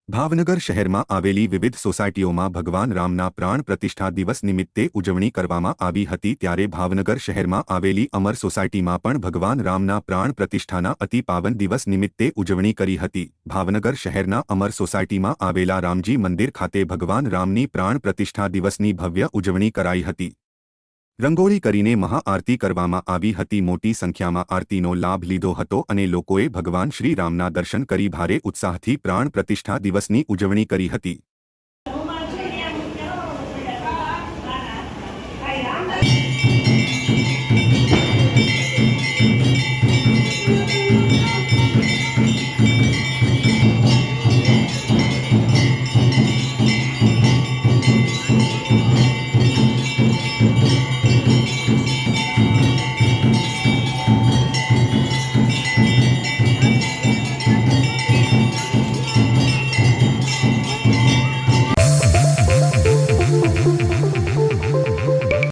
ભાવનગર શહેરમાં આવેલી વિવિધ સોસાયટીઓમાં ભગવાન રામના પ્રાણ પ્રતિષ્ઠા દિવસ નિમિત્તે ઉજવણી કરવામાં આવી હતી ત્યારે ભાવનગર શહેરમાં આવેલી અમર સોસાયટીમાં પણ ભગવાન રામના પ્રાણ પ્રતિષ્ઠાના અતિ પાવન દિવસ નિમિત્તે ઉજવણી કરી હતી। ભાવનગર શહેરના અમર સોસાયટીમાં આવેલા રામજી મંદિર ખાતે ભગવાન રામની પ્રાણ પ્રતિષ્ઠા દિવસની ભવ્ય ઉજવણી કરાઈ હતી। રંગોળી કરીને મહાઆરતી કરવામાં આવી હતી। મોટી સંખ્યામાં આરતીનો લાભ લીધો હતો અને લોકોએ ભગવાન શ્રી રામના દર્શન કરી ભારે ઉત્સાહથી પ્રાણ પ્રતિષ્ઠા દિવસની ઉજવણી કરી હતી।